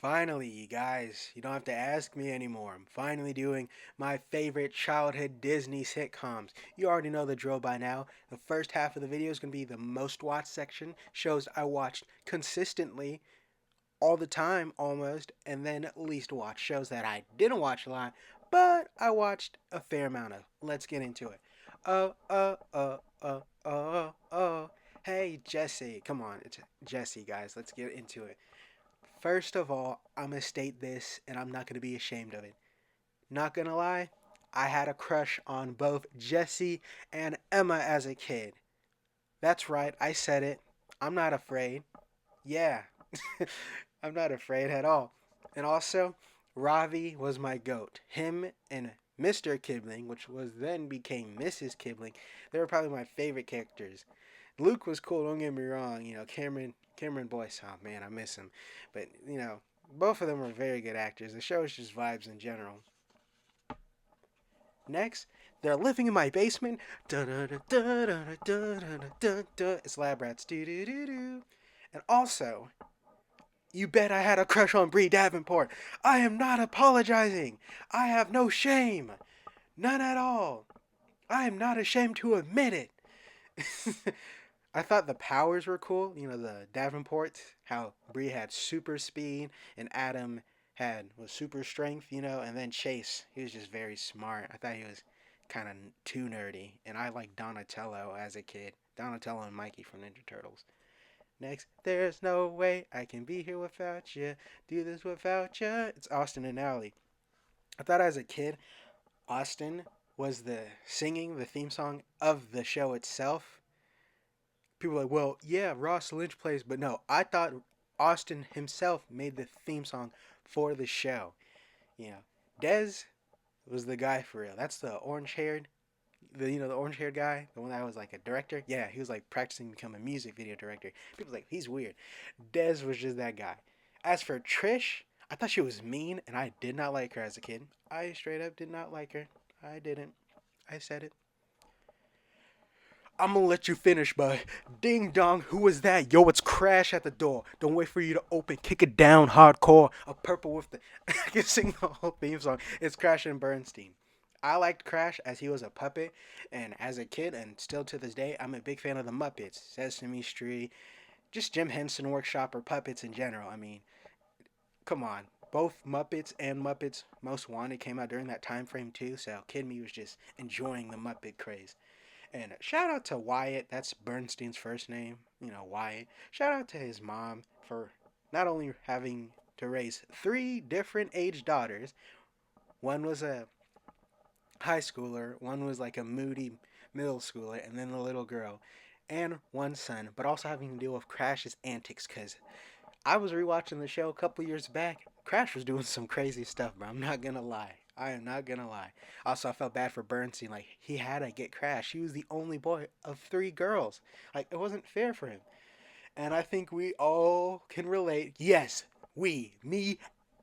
Finally, you guys, you don't have to ask me anymore. I'm finally doing my favorite childhood Disney sitcoms. You already know the drill by now. The first half of the video is going to be the most watched section, shows I watched consistently all the time almost, and then least watched, shows that I didn't watch a lot, but I watched a fair amount of. Let's get into it. Oh, oh, oh, oh, oh, oh. Hey, Jesse. Come on, it's Jesse, guys. Let's get into it. First of all, I'm going to state this and I'm not going to be ashamed of it. Not going to lie, I had a crush on both Jesse and Emma as a kid. That's right, I said it. I'm not afraid. Yeah, I'm not afraid at all. And also, Ravi was my goat. Him and Mr. Kibling, which was then became Mrs. Kibling, they were probably my favorite characters. Luke was cool. Don't get me wrong. Cameron Boyce. Oh man, I miss him. But both of them were very good actors. The show is just vibes in general. Next, they're living in my basement. It's Lab Rats. And also, you bet I had a crush on Bree Davenport. I am not apologizing. I have no shame. None at all. I am not ashamed to admit it. I thought the powers were cool. The Davenports, how Bree had super speed and Adam was super strength. And then Chase, he was just very smart. I thought he was kind of too nerdy, and I liked Donatello as a kid. Donatello and Mikey from Ninja Turtles. Next, there's no way I can be here without you. Do this without you. It's Austin and Ally. I thought as a kid, Austin was the singing the theme song of the show itself. People were like, well, yeah, Ross Lynch plays, but no, I thought Austin himself made the theme song for the show. You know, Dez was the guy for real. That's the orange haired, the orange haired guy, the one that was like a director. Yeah, he was like practicing to become a music video director. People were like, he's weird. Dez was just that guy. As for Trish, I thought she was mean, and I did not like her as a kid. I straight up did not like her. I didn't. I said it. I'm gonna let you finish, but ding dong, who was that? Yo, it's Crash at the door. Don't wait for you to open. Kick it down hardcore. A purple with the. I can sing the whole theme song. It's Crash and Bernstein. I liked Crash as he was a puppet, and as a kid, and still to this day, I'm a big fan of the Muppets, Sesame Street, just Jim Henson Workshop or puppets in general. I mean, come on. Both Muppets and Muppets Most Wanted came out during that time frame too, so kid me was just enjoying the Muppet craze. And shout out to Wyatt. That's Bernstein's first name. Wyatt. Shout out to his mom for not only having to raise three different age daughters. One was a high schooler, one was like a moody middle schooler, and then the little girl, and one son, but also having to deal with Crash's antics because I was rewatching the show a couple years back. Crash was doing some crazy stuff, bro. I'm not gonna lie. I am not gonna lie. Also, I felt bad for Bernstein. Like, he had to get Crash. He was the only boy of three girls. Like, it wasn't fair for him. And I think we all can relate. Yes, me,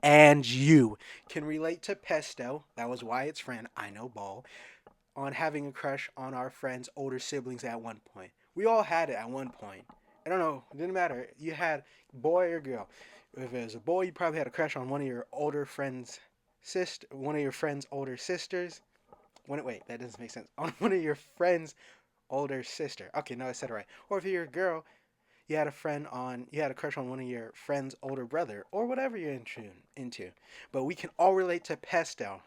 and you can relate to Pesto. That was Wyatt's friend. I know Ball. On having a crush on our friend's older siblings at one point. We all had it at one point. I don't know. It didn't matter. You had boy or girl. If it was a boy, you probably had a crush on one of your older friends' one of your friend's older sisters. Wait, that doesn't make sense. On one of your friend's older sister. Okay, no, I said it right. Or if you're a girl, you had a crush on one of your friend's older brother, or whatever you're into. But we can all relate to Pesto.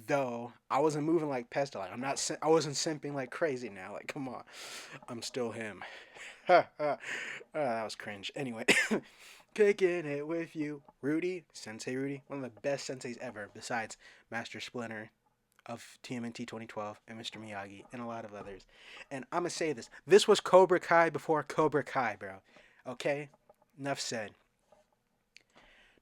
Though I wasn't moving like Pesto. Like, I wasn't simping like crazy now. Like, come on, I'm still him. That was cringe. Anyway, kicking it with you, Rudy, Sensei Rudy, one of the best senseis ever, besides Master Splinter of TMNT 2012 and Mr. Miyagi and a lot of others. And I'm gonna say this: this was Cobra Kai before Cobra Kai, bro. Okay, enough said.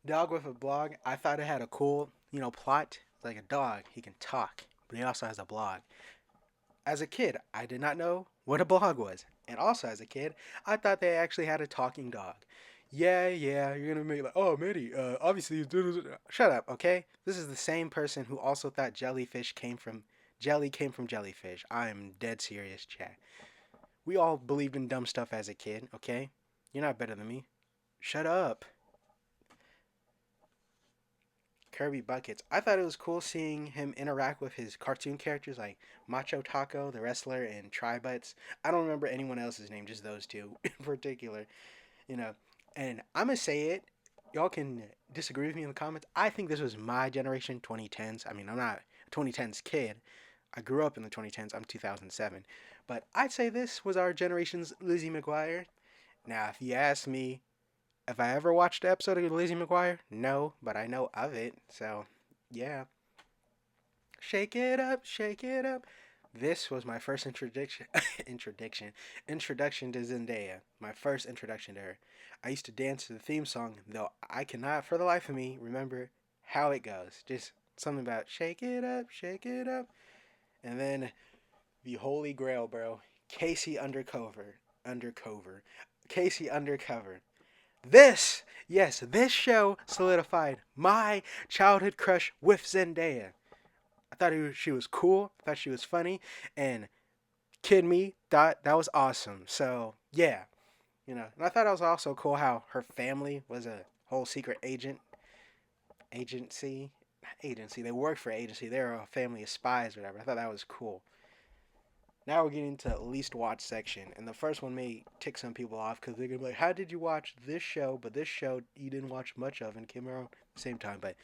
Dog with a blog. I thought it had a cool, plot. Like a dog, he can talk, but he also has a blog. As a kid, I did not know what a blog was. And also as a kid, I thought they actually had a talking dog. Yeah, yeah, you're gonna make like, oh, Mitty, obviously, shut up, okay? This is the same person who also thought jelly came from jellyfish. I am dead serious, chat. We all believed in dumb stuff as a kid, okay? You're not better than me. Shut up. Kirby Buckets. I thought it was cool seeing him interact with his cartoon characters like Macho Taco, the wrestler, and Tributs. I don't remember anyone else's name, just those two in particular. You know, and I'm gonna say it. Y'all can disagree with me in the comments. I think this was my generation, 2010s. I mean, I'm not a 2010s kid. I grew up in the 2010s. I'm 2007. But I'd say this was our generation's Lizzie McGuire. Now, if you ask me if I ever watched an episode of Lizzie McGuire, no, but I know of it. So, yeah. Shake it up, shake it up. This was my first introduction to Zendaya. My first introduction to her. I used to dance to the theme song, though I cannot for the life of me remember how it goes. Just something about shake it up, and then the Holy Grail, bro. Casey undercover, Casey undercover. This show solidified my childhood crush with Zendaya. I thought she was cool. I thought she was funny, and kid me thought that was awesome. So yeah, and I thought it was also cool how her family was a whole secret agency. They worked for agency. They were a family of spies, or whatever. I thought that was cool. Now we're getting to least watch section, and the first one may tick some people off because they're gonna be like, "How did you watch this show? But this show you didn't watch much of and came around at the same time." But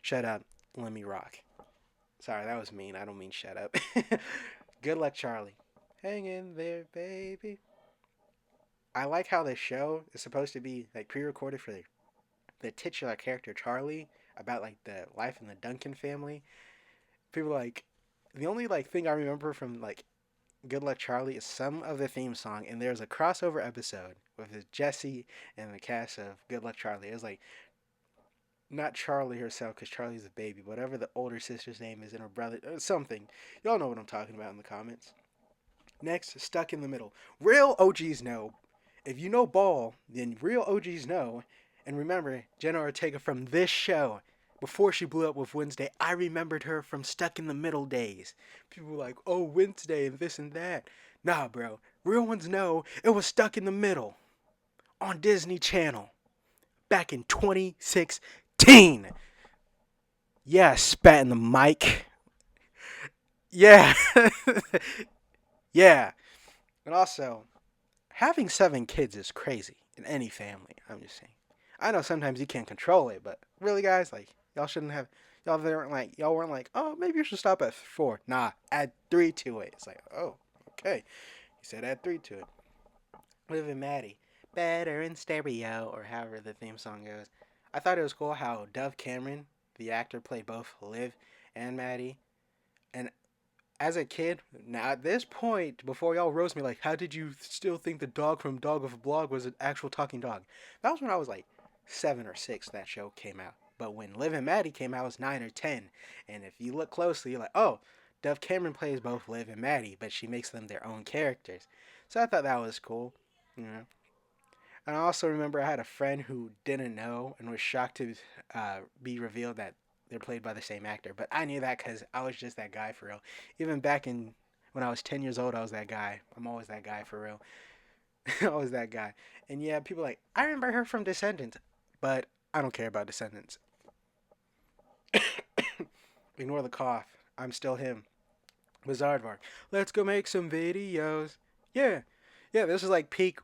shut up, let me rock. Sorry, that was mean. I don't mean shut up. Good luck, Charlie. Hang in there, baby. I like how this show is supposed to be like pre-recorded for the titular character Charlie about like the life in the Duncan family. People like the only like thing I remember from like Good Luck Charlie is some of the theme song, and there's a crossover episode with Jesse and the cast of Good Luck Charlie. It was like not Charlie herself, because Charlie's a baby, whatever the older sister's name is, and her brother, something. Y'all know what I'm talking about in the comments. Next, Stuck in the Middle. Real OGs know. If you know Ball, then real OGs know. And remember, Jenna Ortega from this show, before she blew up with Wednesday, I remembered her from Stuck in the Middle days. People were like, oh, Wednesday and this and that. Nah, bro. Real ones know it was Stuck in the Middle on Disney Channel back in 2016. Yeah, spat in the mic. Yeah. Yeah. And also, having 7 kids is crazy in any family. I'm just saying. I know sometimes you can't control it, but really, guys, like y'all shouldn't have. Y'all weren't like, oh, maybe you should stop at 4. Nah, add 3 to it. It's like, oh, okay. You said add 3 to it. Liv and Maddie, better in stereo, or however the theme song goes. I thought it was cool how Dove Cameron, the actor, played both Liv and Maddie. And as a kid, now at this point, before y'all roast me, like, how did you still think the dog from Dog of a Blog was an actual talking dog? That was when I was like 7 or 6 that show came out. But when Liv and Maddie came out, I was 9 or 10. And if you look closely, you're like, oh, Dove Cameron plays both Liv and Maddie, but she makes them their own characters. So I thought that was cool, you know. And I also remember I had a friend who didn't know and was shocked to be revealed that they're played by the same actor. But I knew that because I was just that guy for real. Even back in when I was 10 years old, I was that guy. I'm always that guy for real. Always that guy. And yeah, people are like, I remember her from Descendants. But I don't care about Descendants. Ignore the cough. I'm still him. Bizarre. Let's go make some videos. Yeah. Yeah, this was like peak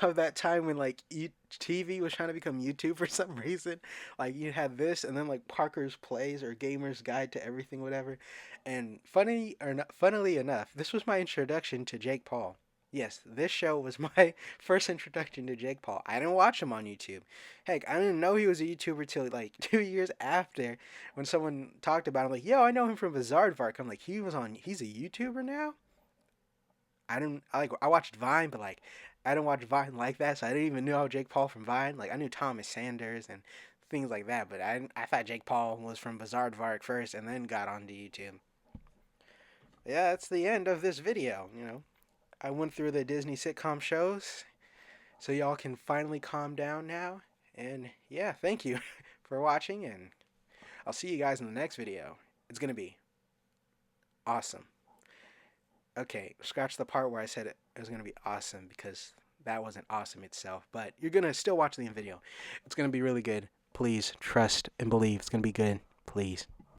of that time when like TV was trying to become YouTube for some reason. Like you had this, and then like Parker's Plays or Gamer's Guide to Everything, whatever. And funnily enough, this was my introduction to Jake Paul. Yes, this show was my first introduction to Jake Paul. I didn't watch him on YouTube. Heck, I didn't know he was a YouTuber till like 2 years after when someone talked about him. Like, yo, I know him from Bizarre. I'm like, he's a YouTuber now. I watched Vine, but like I didn't watch Vine like that, so I didn't even know Jake Paul from Vine. Like I knew Thomas Sanders and things like that, but I thought Jake Paul was from Bizarre first, and then got onto YouTube. Yeah, that's the end of this video. I went through the Disney sitcom shows, so y'all can finally calm down now. And yeah, thank you for watching, and I'll see you guys in the next video. It's gonna be awesome. Okay, scratch the part where I said it was going to be awesome because that wasn't awesome itself. But you're going to still watch the video. It's going to be really good. Please trust and believe it's going to be good. please.